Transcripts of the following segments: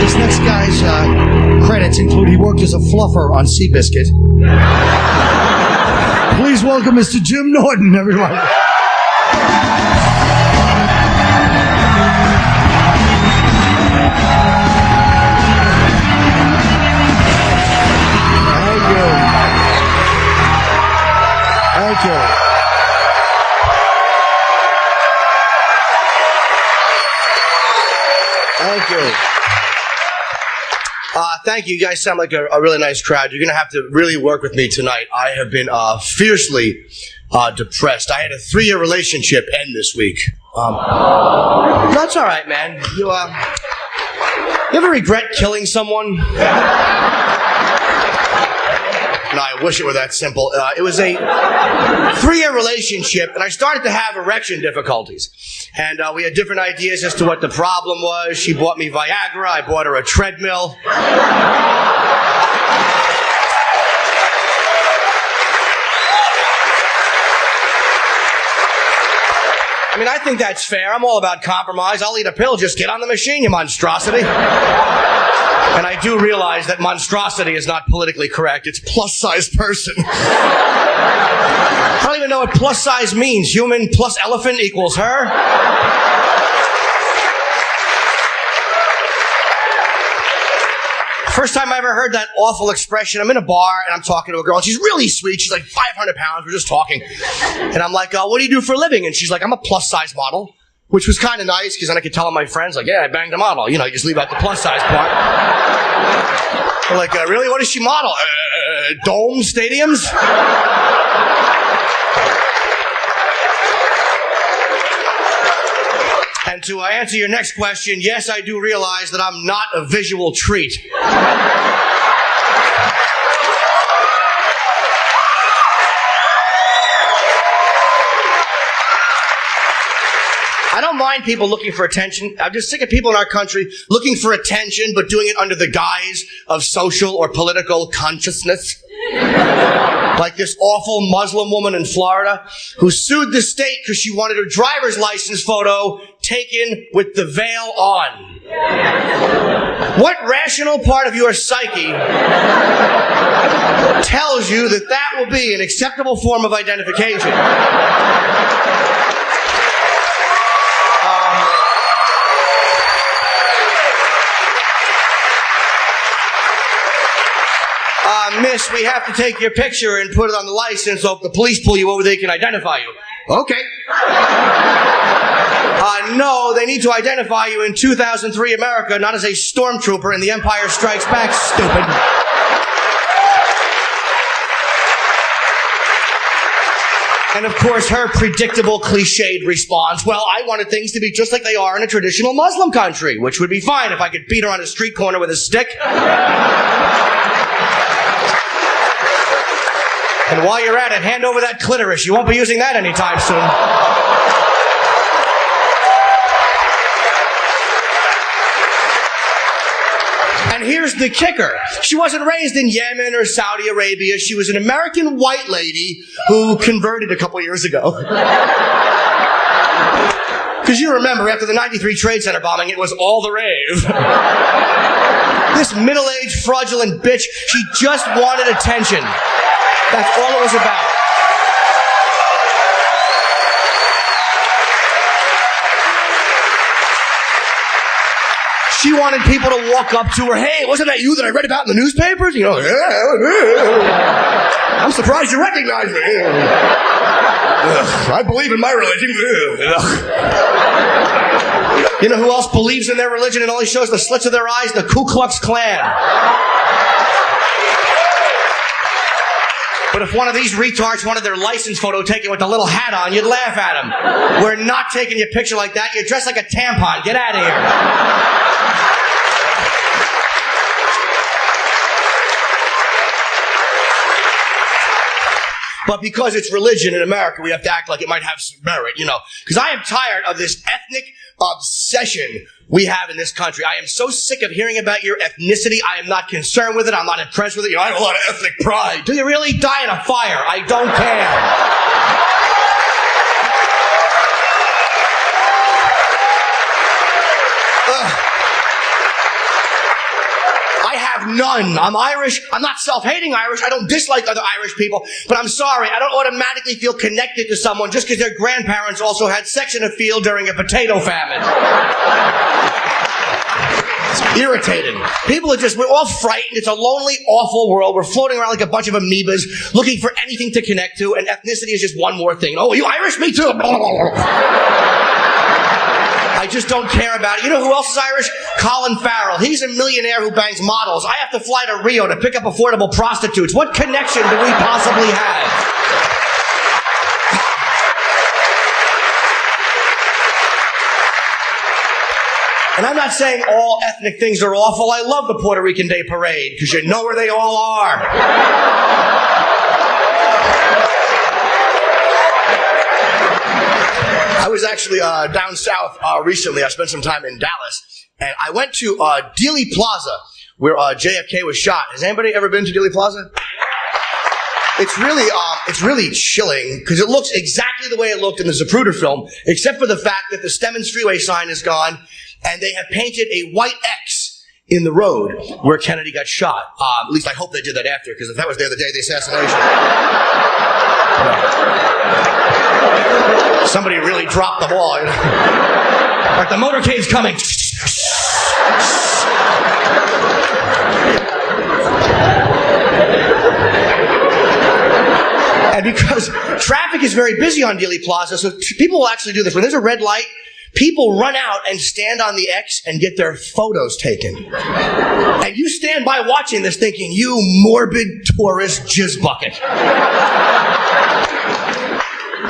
This next guy's credits include he worked as a fluffer on Seabiscuit. Please welcome Mr. Jim Norton, everyone. Thank you. Thank you. Thank you. You guys sound like a really nice crowd. You're going to have to really work with me tonight. I have been fiercely depressed. I had a 3-year relationship end this week. That's all right, man. You ever regret killing someone? No, I wish it were that simple. It was a 3-year relationship, and I started to have erection difficulties. And we had different ideas as to what the problem was. She bought me Viagra. I bought her a treadmill. I mean, I think that's fair. I'm all about compromise. I'll eat a pill. Just get on the machine, you monstrosity. And I do realize that monstrosity is not politically correct. It's plus-size person. I don't even know what plus-size means. Human plus elephant equals her? First time I ever heard that awful expression, I'm in a bar and I'm talking to a girl. And she's really sweet. She's like 500 pounds. We're just talking. And I'm like, what do you do for a living? And she's like, I'm a plus-size model. Which was kind of nice, because then I could tell my friends, like, yeah, I banged a model. You know, you just leave out the plus-size part. They're like, really? What does she model? Dome stadiums? And to answer your next question, yes, I do realize that I'm not a visual treat. I don't mind people looking for attention. I'm just sick of people in our country looking for attention, but doing it under the guise of social or political consciousness. Like this awful Muslim woman in Florida who sued the state because she wanted her driver's license photo taken with the veil on. What rational part of your psyche tells you that that will be an acceptable form of identification? Miss, we have to take your picture and put it on the license, so if the police pull you over, they can identify you. Okay. No, they need to identify you in 2003 America, not as a stormtrooper in The Empire Strikes Back, stupid. And of course, her predictable, cliched response, well, I wanted things to be just like they are in a traditional Muslim country, which would be fine if I could beat her on a street corner with a stick. And while you're at it, hand over that clitoris. You won't be using that anytime soon. And here's the kicker. She wasn't raised in Yemen or Saudi Arabia. She was an American white lady who converted a couple years ago. Because you remember, after the 93 Trade Center bombing, it was all the rave. This middle-aged, fraudulent bitch, she just wanted attention. That's all it was about. She wanted people to walk up to her, hey, wasn't that you that I read about in the newspapers? You know, I'm surprised you recognize me. I believe in my religion. You know who else believes in their religion and only shows the slits of their eyes? The Ku Klux Klan. But if one of these retards wanted their license photo taken with a little hat on, you'd laugh at them. We're not taking your picture like that. You're dressed like a tampon. Get out of here. But because it's religion in America, we have to act like it might have some merit, you know. Because I am tired of this ethnic obsession we have in this country. I am so sick of hearing about your ethnicity. I am not concerned with it. I'm not impressed with it. You know, I have a lot of ethnic pride. Do you really? Die in a fire. I don't care. I have none. I'm Irish. I'm not self-hating Irish. I don't dislike other Irish people. But I'm sorry, I don't automatically feel connected to someone just because their grandparents also had sex in a field during a potato famine. It's irritating. People are we're all frightened. It's a lonely, awful world. We're floating around like a bunch of amoebas looking for anything to connect to, and ethnicity is just one more thing. Oh, are you Irish? Me too. I just don't care about it. You know who else is Irish? Colin Farrell. He's a millionaire who bangs models. I have to fly to Rio to pick up affordable prostitutes. What connection do we possibly have? And I'm not saying all ethnic things are awful. I love the Puerto Rican Day Parade because you know where they all are. I was actually down south recently. I spent some time in Dallas, and I went to Dealey Plaza, where JFK was shot. Has anybody ever been to Dealey Plaza? It's really chilling because it looks exactly the way it looked in the Zapruder film, except for the fact that the Stemmons Freeway sign is gone, and they have painted a white X in the road where Kennedy got shot. At least I hope they did that after, because if that was there the day of the assassination. Somebody really dropped the ball. You know? Like the motorcade's coming. And because traffic is very busy on Dealey Plaza, so people will actually do this. When there's a red light, people run out and stand on the X and get their photos taken. And you stand by watching this thinking, you morbid tourist jizz bucket.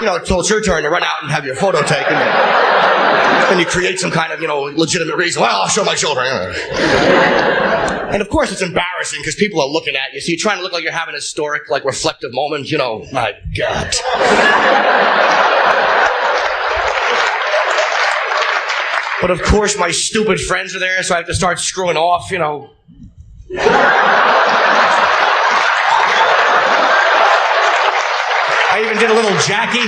You know, until it's your turn to run out and have your photo taken. And you create some kind of, legitimate reason. Well, I'll show my children. And of course it's embarrassing because people are looking at you. So you're trying to look like you're having a historic, reflective moment. My God. But of course my stupid friends are there, so I have to start screwing off, I even did a little Jackie.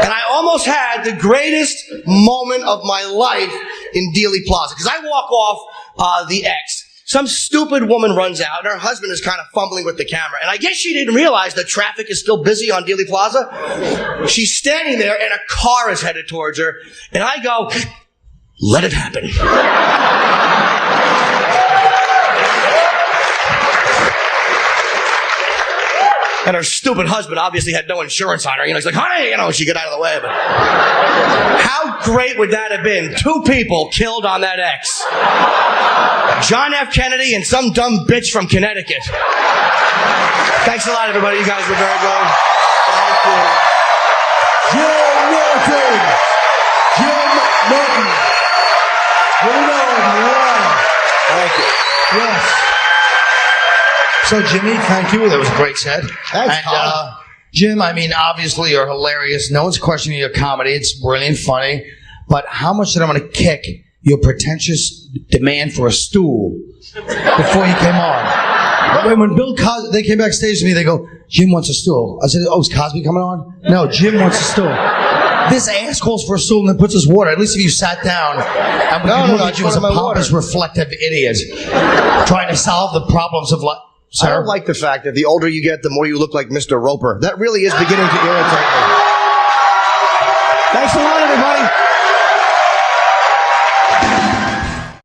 And I almost had the greatest moment of my life in Dealey Plaza. Because I walk off the X. Some stupid woman runs out, and her husband is kind of fumbling with the camera. And I guess she didn't realize that traffic is still busy on Dealey Plaza. She's standing there, and a car is headed towards her. And I go, let it happen. And her stupid husband obviously had no insurance on her. He's like, honey, she get out of the way. But how great would that have been? 2 people killed on that X. John F. Kennedy and some dumb bitch from Connecticut. Thanks a lot, everybody. You guys were very good. Thank you. Jim Norton. Jim Norton. Here we go. Thank you. Yes. So, Jimmy, thank you. That was a great set. Thanks, and, Jim, obviously you're hilarious. No one's questioning your comedy. It's brilliant, funny. But how much did I want to kick your pretentious demand for a stool before you came on? When Bill Cosby, they came backstage to me, they go, Jim wants a stool. I said, oh, is Cosby coming on? No, Jim wants a stool. This ass calls for a stool and then puts his water. At least if you sat down and we could look at you as a pompous, reflective idiot trying to solve the problems of life. Sir? I don't like the fact that the older you get, the more you look like Mr. Roper. That really is beginning to irritate me. Thanks a lot, everybody.